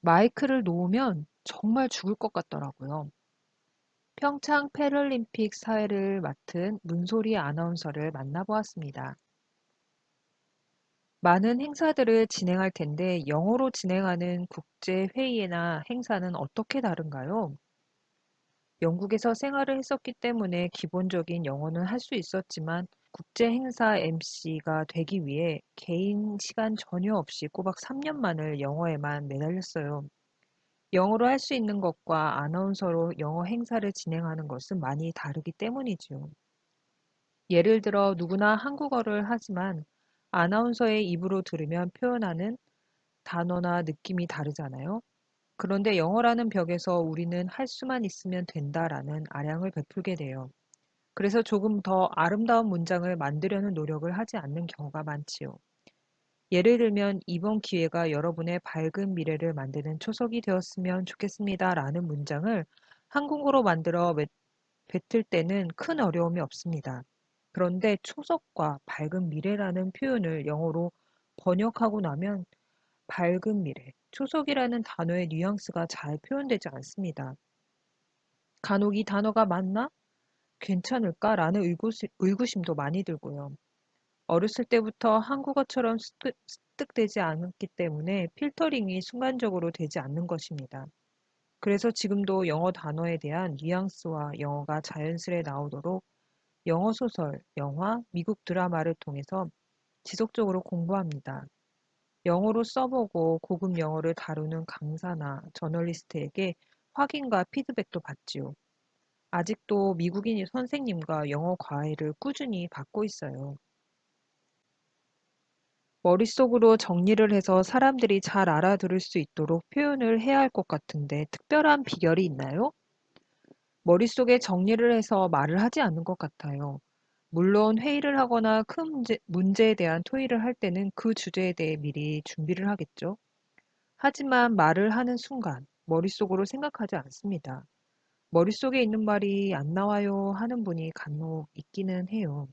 마이크를 놓으면 정말 죽을 것 같더라고요. 평창 패럴림픽 사회를 맡은 문소리 아나운서를 만나보았습니다. 많은 행사들을 진행할 텐데 영어로 진행하는 국제 회의나 행사는 어떻게 다른가요? 영국에서 생활을 했었기 때문에 기본적인 영어는 할 수 있었지만 국제 행사 MC가 되기 위해 개인 시간 전혀 없이 꼬박 3년만을 영어에만 매달렸어요. 영어로 할 수 있는 것과 아나운서로 영어 행사를 진행하는 것은 많이 다르기 때문이지요. 예를 들어 누구나 한국어를 하지만 아나운서의 입으로 들으면 표현하는 단어나 느낌이 다르잖아요. 그런데 영어라는 벽에서 우리는 할 수만 있으면 된다라는 아량을 베풀게 돼요. 그래서 조금 더 아름다운 문장을 만들려는 노력을 하지 않는 경우가 많지요. 예를 들면 이번 기회가 여러분의 밝은 미래를 만드는 초석이 되었으면 좋겠습니다라는 문장을 한국어로 만들어 뱉을 때는 큰 어려움이 없습니다. 그런데 초석과 밝은 미래라는 표현을 영어로 번역하고 나면 밝은 미래, 초석이라는 단어의 뉘앙스가 잘 표현되지 않습니다. 간혹 이 단어가 맞나? 괜찮을까라는 의구심도 많이 들고요. 어렸을 때부터 한국어처럼 습득되지 않았기 때문에 필터링이 순간적으로 되지 않는 것입니다. 그래서 지금도 영어 단어에 대한 뉘앙스와 영어가 자연스레 나오도록 영어 소설, 영화, 미국 드라마를 통해서 지속적으로 공부합니다. 영어로 써보고 고급 영어를 다루는 강사나 저널리스트에게 확인과 피드백도 받지요. 아직도 미국인 선생님과 영어 과외를 꾸준히 받고 있어요. 머릿속으로 정리를 해서 사람들이 잘 알아들을 수 있도록 표현을 해야 할 것 같은데 특별한 비결이 있나요? 머릿속에 정리를 해서 말을 하지 않는 것 같아요. 물론 회의를 하거나 큰 문제에 대한 토의를 할 때는 그 주제에 대해 미리 준비를 하겠죠. 하지만 말을 하는 순간 머릿속으로 생각하지 않습니다. 머릿속에 있는 말이 안 나와요 하는 분이 간혹 있기는 해요.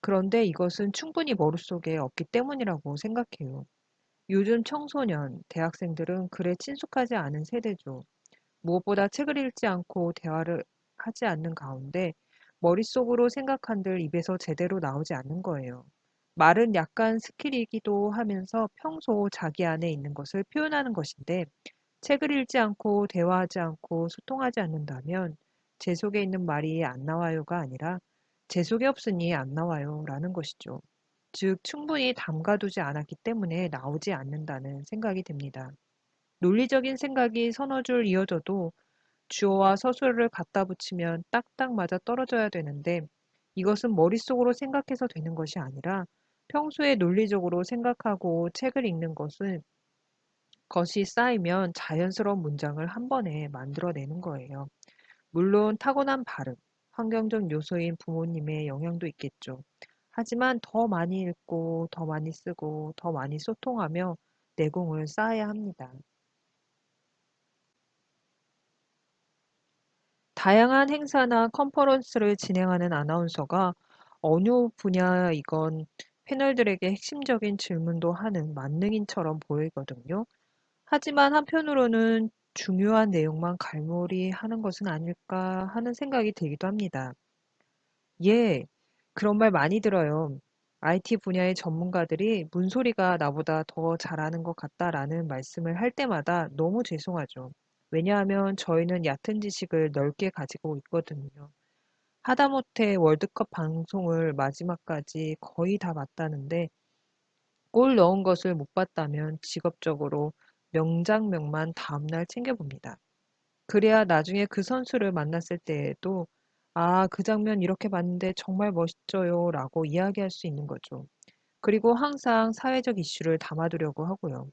그런데 이것은 충분히 머릿속에 없기 때문이라고 생각해요. 요즘 청소년, 대학생들은 글에 친숙하지 않은 세대죠. 무엇보다 책을 읽지 않고 대화를 하지 않는 가운데 머릿속으로 생각한들 입에서 제대로 나오지 않는 거예요. 말은 약간 스킬이기도 하면서 평소 자기 안에 있는 것을 표현하는 것인데 책을 읽지 않고 대화하지 않고 소통하지 않는다면 제 속에 있는 말이 안 나와요가 아니라 제 속에 없으니 안 나와요 라는 것이죠. 즉, 충분히 담가두지 않았기 때문에 나오지 않는다는 생각이 듭니다. 논리적인 생각이 서너 줄 이어져도 주어와 서술을 갖다 붙이면 딱딱 맞아 떨어져야 되는데 이것은 머릿속으로 생각해서 되는 것이 아니라 평소에 논리적으로 생각하고 책을 읽는 것이 쌓이면 자연스러운 문장을 한 번에 만들어내는 거예요. 물론 타고난 발음, 환경적 요소인 부모님의 영향도 있겠죠. 하지만 더 많이 읽고, 더 많이 쓰고, 더 많이 소통하며 내공을 쌓아야 합니다. 다양한 행사나 컨퍼런스를 진행하는 아나운서가 어느 분야이건 패널들에게 핵심적인 질문도 하는 만능인처럼 보이거든요. 하지만 한편으로는 중요한 내용만 갈무리하는 것은 아닐까 하는 생각이 들기도 합니다. 예, 그런 말 많이 들어요. IT 분야의 전문가들이 문소리가 나보다 더 잘하는 것 같다라는 말씀을 할 때마다 너무 죄송하죠. 왜냐하면 저희는 얕은 지식을 넓게 가지고 있거든요. 하다못해 월드컵 방송을 마지막까지 거의 다 봤다는데 골 넣은 것을 못 봤다면 직업적으로 명장면만 다음날 챙겨봅니다. 그래야 나중에 그 선수를 만났을 때에도 아, 그 장면 이렇게 봤는데 정말 멋져요 라고 이야기할 수 있는 거죠. 그리고 항상 사회적 이슈를 담아두려고 하고요.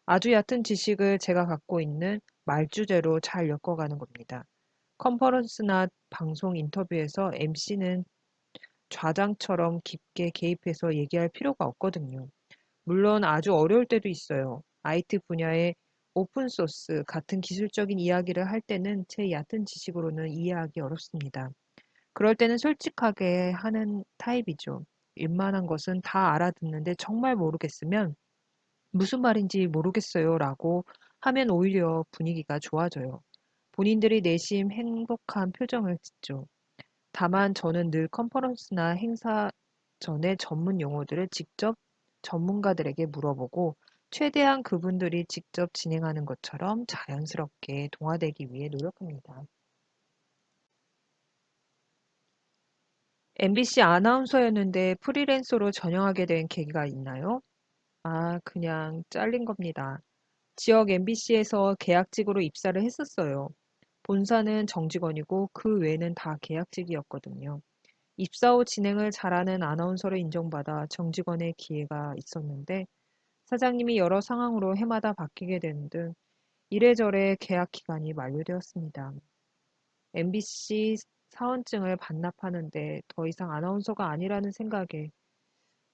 아주 얕은 지식을 제가 갖고 있는 말주제로 잘 엮어가는 겁니다. 컨퍼런스나 방송 인터뷰에서 MC는 좌장처럼 깊게 개입해서 얘기할 필요가 없거든요. 물론 아주 어려울 때도 있어요. IT 분야의 오픈소스 같은 기술적인 이야기를 할 때는 제 얕은 지식으로는 이해하기 어렵습니다. 그럴 때는 솔직하게 하는 타입이죠. 웬만한 것은 다 알아듣는데 정말 모르겠으면 무슨 말인지 모르겠어요 라고 하면 오히려 분위기가 좋아져요. 본인들이 내심 행복한 표정을 짓죠. 다만 저는 늘 컨퍼런스나 행사 전에 전문 용어들을 직접 전문가들에게 물어보고 최대한 그분들이 직접 진행하는 것처럼 자연스럽게 동화되기 위해 노력합니다. MBC 아나운서였는데 프리랜서로 전향하게 된 계기가 있나요? 아, 그냥 잘린 겁니다. 지역 MBC에서 계약직으로 입사를 했었어요. 본사는 정직원이고 그 외는 다 계약직이었거든요. 입사 후 진행을 잘하는 아나운서로 인정받아 정직원의 기회가 있었는데 사장님이 여러 상황으로 해마다 바뀌게 되는 등 이래저래 계약 기간이 만료되었습니다. MBC 사원증을 반납하는데 더 이상 아나운서가 아니라는 생각에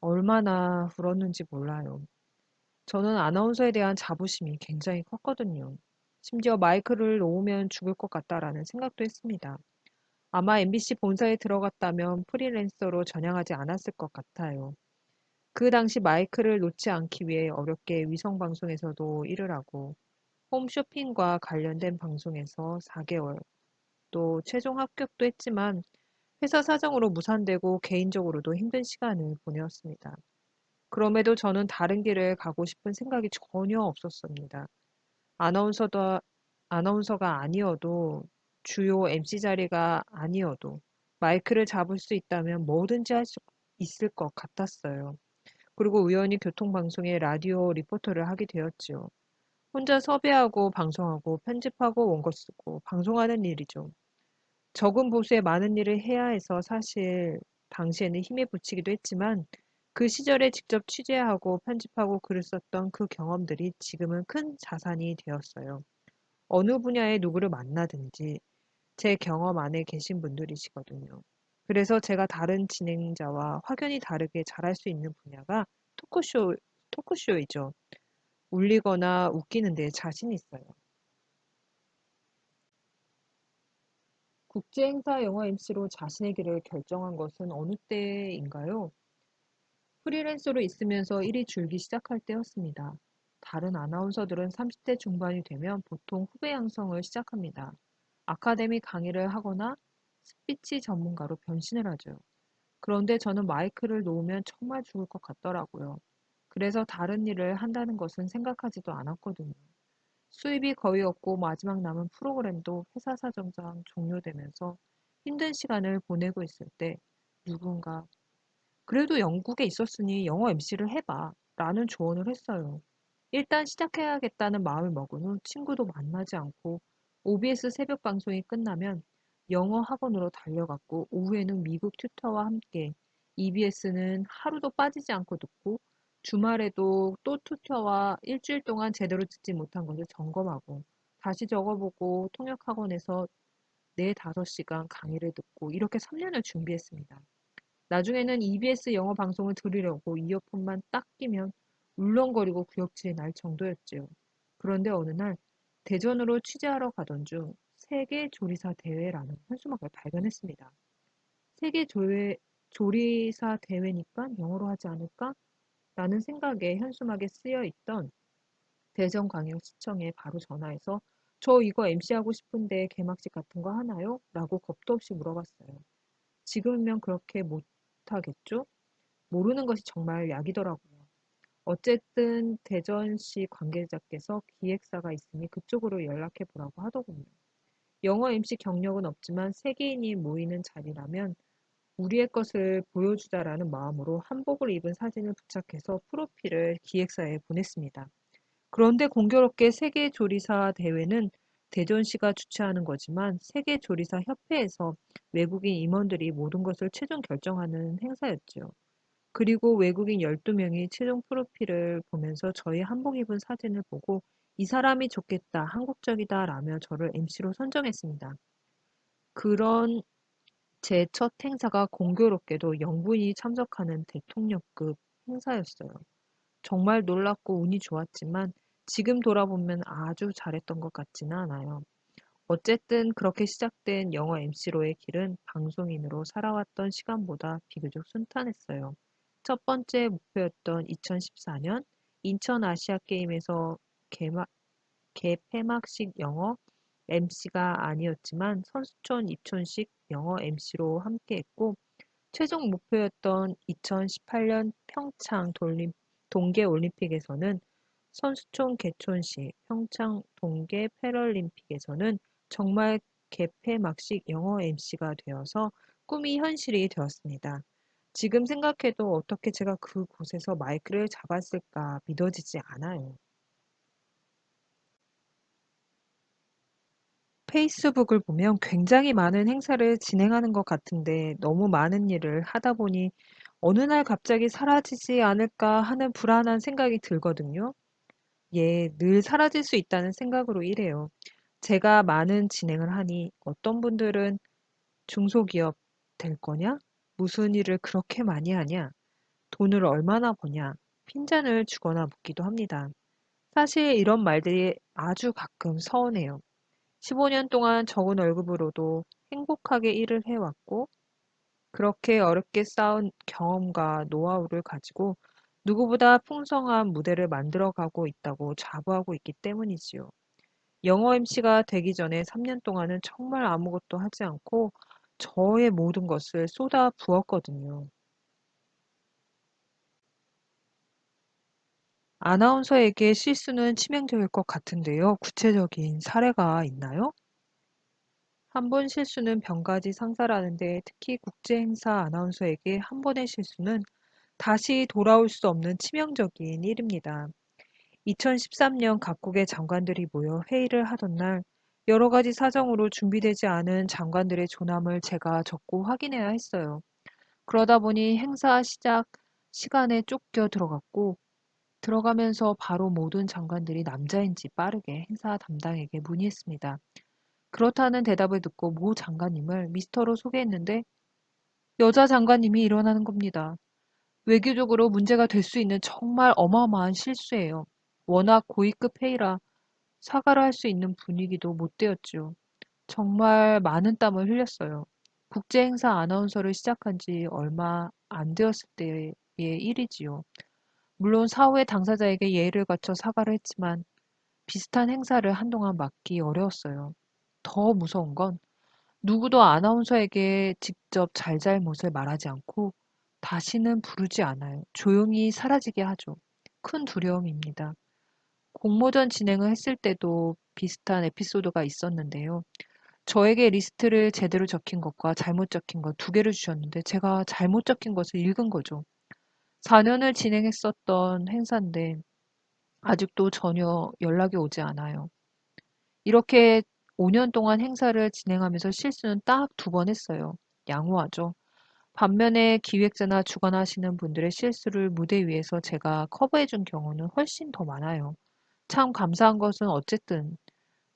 얼마나 울었는지 몰라요. 저는 아나운서에 대한 자부심이 굉장히 컸거든요. 심지어 마이크를 놓으면 죽을 것 같다라는 생각도 했습니다. 아마 MBC 본사에 들어갔다면 프리랜서로 전향하지 않았을 것 같아요. 그 당시 마이크를 놓지 않기 위해 어렵게 위성방송에서도 일을 하고 홈쇼핑과 관련된 방송에서 4개월, 또 최종 합격도 했지만 회사 사정으로 무산되고 개인적으로도 힘든 시간을 보내었습니다. 그럼에도 저는 다른 길을 가고 싶은 생각이 전혀 없었습니다. 아나운서도, 아나운서가 아니어도 주요 MC 자리가 아니어도 마이크를 잡을 수 있다면 뭐든지 할 수 있을 것 같았어요. 그리고 우연히 교통방송의 라디오 리포터를 하게 되었지요. 혼자 섭외하고 방송하고 편집하고 원고 쓰고 방송하는 일이죠. 적은 보수에 많은 일을 해야 해서 사실 당시에는 힘에 부치기도 했지만 그 시절에 직접 취재하고 편집하고 글을 썼던 그 경험들이 지금은 큰 자산이 되었어요. 어느 분야의 누구를 만나든지 제 경험 안에 계신 분들이시거든요. 그래서 제가 다른 진행자와 확연히 다르게 잘할 수 있는 분야가 토크쇼, 토크쇼이죠. 울리거나 웃기는 데 자신 있어요. 국제행사 영어 MC로 자신의 길을 결정한 것은 어느 때인가요? 프리랜서로 있으면서 일이 줄기 시작할 때였습니다. 다른 아나운서들은 30대 중반이 되면 보통 후배 양성을 시작합니다. 아카데미 강의를 하거나 스피치 전문가로 변신을 하죠. 그런데 저는 마이크를 놓으면 정말 죽을 것 같더라고요. 그래서 다른 일을 한다는 것은 생각하지도 않았거든요. 수입이 거의 없고 마지막 남은 프로그램도 회사 사정상 종료되면서 힘든 시간을 보내고 있을 때 누군가 그래도 영국에 있었으니 영어 MC를 해봐 라는 조언을 했어요. 일단 시작해야겠다는 마음을 먹은 후 친구도 만나지 않고 OBS 새벽 방송이 끝나면 영어 학원으로 달려갔고 오후에는 미국 튜터와 함께 EBS는 하루도 빠지지 않고 듣고 주말에도 또 튜터와 일주일 동안 제대로 듣지 못한 것을 점검하고 다시 적어보고 통역학원에서 4, 5시간 강의를 듣고 이렇게 3년을 준비했습니다. 나중에는 EBS 영어 방송을 들으려고 이어폰만 딱 끼면 울렁거리고 구역질이 날 정도였지요. 그런데 어느 날 대전으로 취재하러 가던 중 세계 조리사 대회라는 현수막을 발견했습니다. 세계 조리사 대회니까 영어로 하지 않을까? 라는 생각에 현수막에 쓰여 있던 대전광역시청에 바로 전화해서 저 이거 MC하고 싶은데 개막식 같은 거 하나요? 라고 겁도 없이 물어봤어요. 지금이면 그렇게 못하겠죠? 모르는 것이 정말 약이더라고요. 어쨌든 대전시 관계자께서 기획사가 있으니 그쪽으로 연락해 보라고 하더군요. 영어 MC 경력은 없지만 세계인이 모이는 자리라면 우리의 것을 보여주자라는 마음으로 한복을 입은 사진을 부착해서 프로필을 기획사에 보냈습니다. 그런데 공교롭게 세계조리사 대회는 대전시가 주최하는 거지만 세계조리사 협회에서 외국인 임원들이 모든 것을 최종 결정하는 행사였지요. 그리고 외국인 12명이 최종 프로필을 보면서 저의 한복 입은 사진을 보고 이 사람이 좋겠다, 한국적이다 라며 저를 MC로 선정했습니다. 그런 제 첫 행사가 공교롭게도 영부인이 참석하는 대통령급 행사였어요. 정말 놀랍고 운이 좋았지만 지금 돌아보면 아주 잘했던 것 같지는 않아요. 어쨌든 그렇게 시작된 영어 MC로의 길은 방송인으로 살아왔던 시간보다 비교적 순탄했어요. 첫 번째 목표였던 2014년 인천 아시아 게임에서 개막, 개폐막식 영어 MC가 아니었지만 선수촌 입촌식 영어 MC로 함께했고 최종 목표였던 2018년 평창 동계올림픽에서는 선수촌 개촌식, 평창 동계 패럴림픽에서는 정말 개폐막식 영어 MC가 되어서 꿈이 현실이 되었습니다. 지금 생각해도 어떻게 제가 그곳에서 마이크를 잡았을까 믿어지지 않아요. 페이스북을 보면 굉장히 많은 행사를 진행하는 것 같은데 너무 많은 일을 하다 보니 어느 날 갑자기 사라지지 않을까 하는 불안한 생각이 들거든요. 예, 늘 사라질 수 있다는 생각으로 일해요. 제가 많은 진행을 하니 어떤 분들은 중소기업 될 거냐? 무슨 일을 그렇게 많이 하냐? 돈을 얼마나 버냐? 핀잔을 주거나 묻기도 합니다. 사실 이런 말들이 아주 가끔 서운해요. 15년 동안 적은 월급으로도 행복하게 일을 해왔고, 그렇게 어렵게 쌓은 경험과 노하우를 가지고 누구보다 풍성한 무대를 만들어가고 있다고 자부하고 있기 때문이지요. 영어 MC가 되기 전에 3년 동안은 정말 아무것도 하지 않고 저의 모든 것을 쏟아 부었거든요. 아나운서에게 실수는 치명적일 것 같은데요. 구체적인 사례가 있나요? 한 번 실수는 병가지 상사라는데 특히 국제행사 아나운서에게 한 번의 실수는 다시 돌아올 수 없는 치명적인 일입니다. 2013년 각국의 장관들이 모여 회의를 하던 날 여러 가지 사정으로 준비되지 않은 장관들의 조남을 제가 적고 확인해야 했어요. 그러다 보니 행사 시작 시간에 쫓겨 들어갔고 들어가면서 바로 모든 장관들이 남자인지 빠르게 행사 담당에게 문의했습니다. 그렇다는 대답을 듣고 모 장관님을 미스터로 소개했는데 여자 장관님이 일어나는 겁니다. 외교적으로 문제가 될 수 있는 정말 어마어마한 실수예요. 워낙 고위급 회의라 사과를 할 수 있는 분위기도 못 되었죠. 정말 많은 땀을 흘렸어요. 국제행사 아나운서를 시작한 지 얼마 안 되었을 때의 일이지요. 물론 사후에 당사자에게 예의를 갖춰 사과를 했지만 비슷한 행사를 한동안 맡기 어려웠어요. 더 무서운 건 누구도 아나운서에게 직접 잘잘못을 말하지 않고 다시는 부르지 않아요. 조용히 사라지게 하죠. 큰 두려움입니다. 공모전 진행을 했을 때도 비슷한 에피소드가 있었는데요. 저에게 리스트를 제대로 적힌 것과 잘못 적힌 것 두 개를 주셨는데 제가 잘못 적힌 것을 읽은 거죠. 4년을 진행했었던 행사인데 아직도 전혀 연락이 오지 않아요. 이렇게 5년 동안 행사를 진행하면서 실수는 딱 두 번 했어요. 양호하죠. 반면에 기획자나 주관하시는 분들의 실수를 무대 위에서 제가 커버해 준 경우는 훨씬 더 많아요. 참 감사한 것은 어쨌든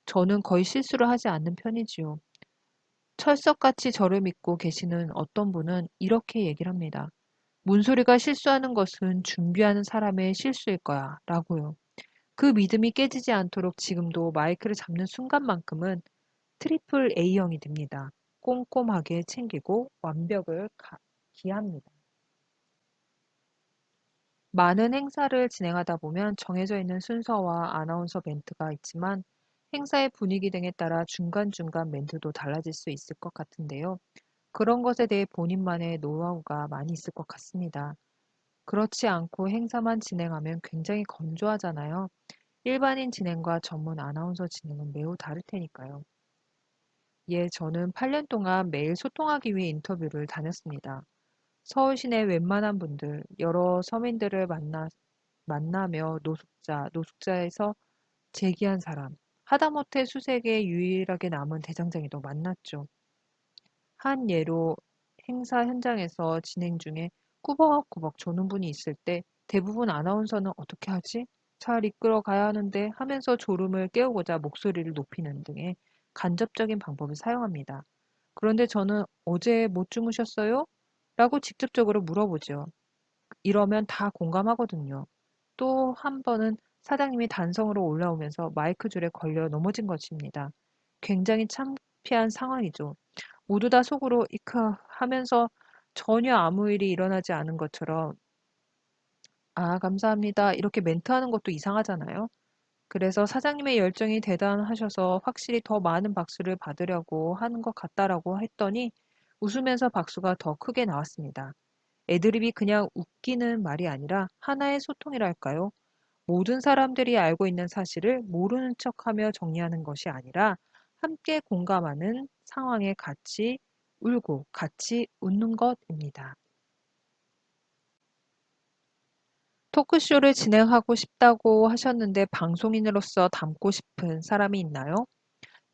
저는 거의 실수를 하지 않는 편이지요. 철석같이 저를 믿고 계시는 어떤 분은 이렇게 얘기를 합니다. 문소리가 실수하는 것은 준비하는 사람의 실수일 거야 라고요. 그 믿음이 깨지지 않도록 지금도 마이크를 잡는 순간만큼은 트리플 A형이 됩니다. 꼼꼼하게 챙기고 완벽을 기합니다. 많은 행사를 진행하다 보면 정해져 있는 순서와 아나운서 멘트가 있지만 행사의 분위기 등에 따라 중간중간 멘트도 달라질 수 있을 것 같은데요. 그런 것에 대해 본인만의 노하우가 많이 있을 것 같습니다. 그렇지 않고 행사만 진행하면 굉장히 건조하잖아요. 일반인 진행과 전문 아나운서 진행은 매우 다를 테니까요. 예, 저는 8년 동안 매일 소통하기 위해 인터뷰를 다녔습니다. 서울 시내 웬만한 분들, 여러 서민들을 만나며 노숙자에서 재기한 사람, 하다못해 수색에 유일하게 남은 대장장이도 만났죠. 한 예로 행사 현장에서 진행 중에 꾸벅꾸벅 조는 분이 있을 때 대부분 아나운서는 어떻게 하지? 잘 이끌어 가야 하는데 하면서 졸음을 깨우고자 목소리를 높이는 등의 간접적인 방법을 사용합니다. 그런데 저는 어제 못 주무셨어요? 라고 직접적으로 물어보죠. 이러면 다 공감하거든요. 또 한 번은 사장님이 단성으로 올라오면서 마이크 줄에 걸려 넘어진 것입니다. 굉장히 창피한 상황이죠. 모두 다 속으로 이크 하면서 전혀 아무 일이 일어나지 않은 것처럼 아, 감사합니다. 이렇게 멘트하는 것도 이상하잖아요. 그래서 사장님의 열정이 대단하셔서 확실히 더 많은 박수를 받으려고 하는 것 같다라고 했더니 웃으면서 박수가 더 크게 나왔습니다. 애드립이 그냥 웃기는 말이 아니라 하나의 소통이랄까요? 모든 사람들이 알고 있는 사실을 모르는 척하며 정리하는 것이 아니라 함께 공감하는 상황에 같이 울고 같이 웃는 것입니다. 토크쇼를 진행하고 싶다고 하셨는데 방송인으로서 닮고 싶은 사람이 있나요?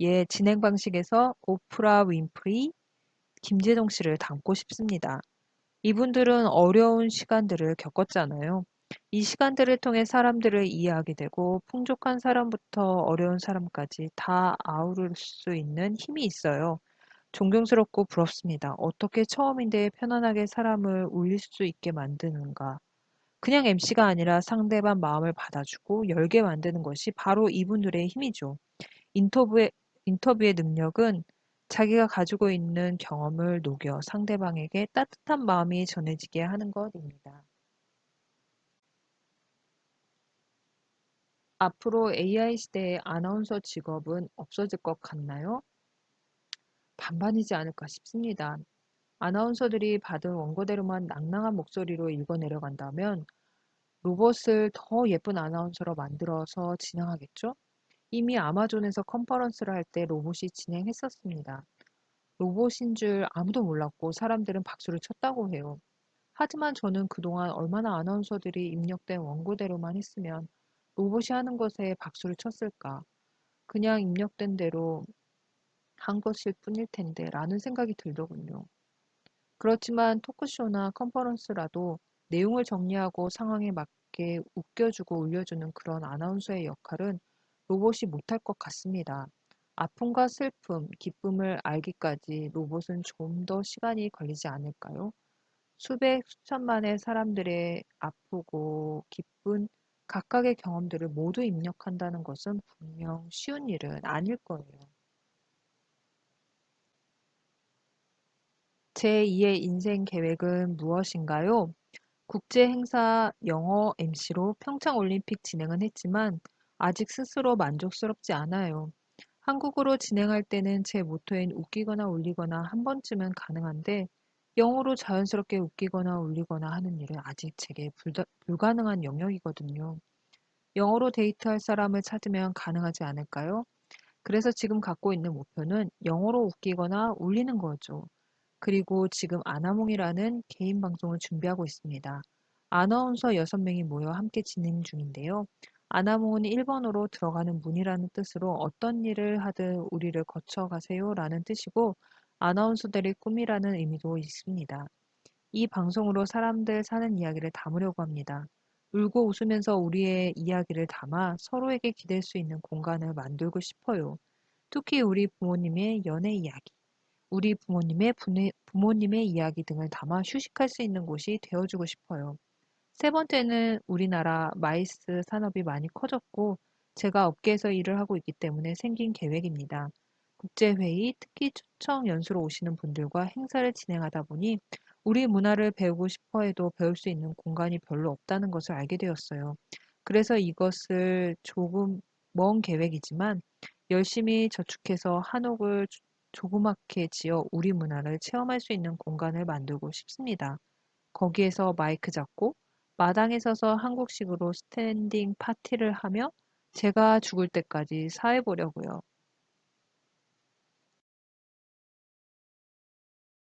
예, 진행 방식에서 오프라 윈프리, 김재동 씨를 닮고 싶습니다. 이분들은 어려운 시간들을 겪었잖아요. 이 시간들을 통해 사람들을 이해하게 되고 풍족한 사람부터 어려운 사람까지 다 아우를 수 있는 힘이 있어요. 존경스럽고 부럽습니다. 어떻게 처음인데 편안하게 사람을 울릴 수 있게 만드는가. 그냥 MC가 아니라 상대방 마음을 받아주고 열게 만드는 것이 바로 이분들의 힘이죠. 인터뷰의, 인터뷰의 능력은 자기가 가지고 있는 경험을 녹여 상대방에게 따뜻한 마음이 전해지게 하는 것입니다. 앞으로 AI 시대의 아나운서 직업은 없어질 것 같나요? 반반이지 않을까 싶습니다. 아나운서들이 받은 원고대로만 낭낭한 목소리로 읽어내려간다면 로봇을 더 예쁜 아나운서로 만들어서 진행하겠죠? 이미 아마존에서 컨퍼런스를 할 때 로봇이 진행했었습니다. 로봇인 줄 아무도 몰랐고 사람들은 박수를 쳤다고 해요. 하지만 저는 그동안 얼마나 아나운서들이 입력된 원고대로만 했으면 로봇이 하는 것에 박수를 쳤을까? 그냥 입력된 대로 한 것일 뿐일 텐데 라는 생각이 들더군요. 그렇지만 토크쇼나 컨퍼런스라도 내용을 정리하고 상황에 맞게 웃겨주고 울려주는 그런 아나운서의 역할은 로봇이 못할 것 같습니다. 아픔과 슬픔, 기쁨을 알기까지 로봇은 좀 더 시간이 걸리지 않을까요? 수백, 수천만의 사람들의 아프고 기쁜 각각의 경험들을 모두 입력한다는 것은 분명 쉬운 일은 아닐 거예요. 제2의 인생 계획은 무엇인가요? 국제 행사 영어 MC로 평창 올림픽 진행은 했지만 아직 스스로 만족스럽지 않아요. 한국어로 진행할 때는 제 모토인 웃기거나 울리거나 한 번쯤은 가능한데 영어로 자연스럽게 웃기거나 울리거나 하는 일은 아직 제게 불가능한 영역이거든요. 영어로 데이트할 사람을 찾으면 가능하지 않을까요? 그래서 지금 갖고 있는 목표는 영어로 웃기거나 울리는 거죠. 그리고 지금 아나몽이라는 개인 방송을 준비하고 있습니다. 아나운서 6명이 모여 함께 진행 중인데요. 아나몽은 일본어로 들어가는 문이라는 뜻으로 어떤 일을 하든 우리를 거쳐가세요 라는 뜻이고 아나운서들의 꿈이라는 의미도 있습니다. 이 방송으로 사람들 사는 이야기를 담으려고 합니다. 울고 웃으면서 우리의 이야기를 담아 서로에게 기댈 수 있는 공간을 만들고 싶어요. 특히 우리 부모님의 연애 이야기, 우리 부모님의 이야기 등을 담아 휴식할 수 있는 곳이 되어주고 싶어요. 세 번째는 우리나라 마이스 산업이 많이 커졌고 제가 업계에서 일을 하고 있기 때문에 생긴 계획입니다. 국제회의, 특히 초청 연수로 오시는 분들과 행사를 진행하다 보니 우리 문화를 배우고 싶어 해도 배울 수 있는 공간이 별로 없다는 것을 알게 되었어요. 그래서 이것을 조금 먼 계획이지만 열심히 저축해서 한옥을 조그맣게 지어 우리 문화를 체험할 수 있는 공간을 만들고 싶습니다. 거기에서 마이크 잡고 마당에 서서 한국식으로 스탠딩 파티를 하며 제가 죽을 때까지 사회 보려고요.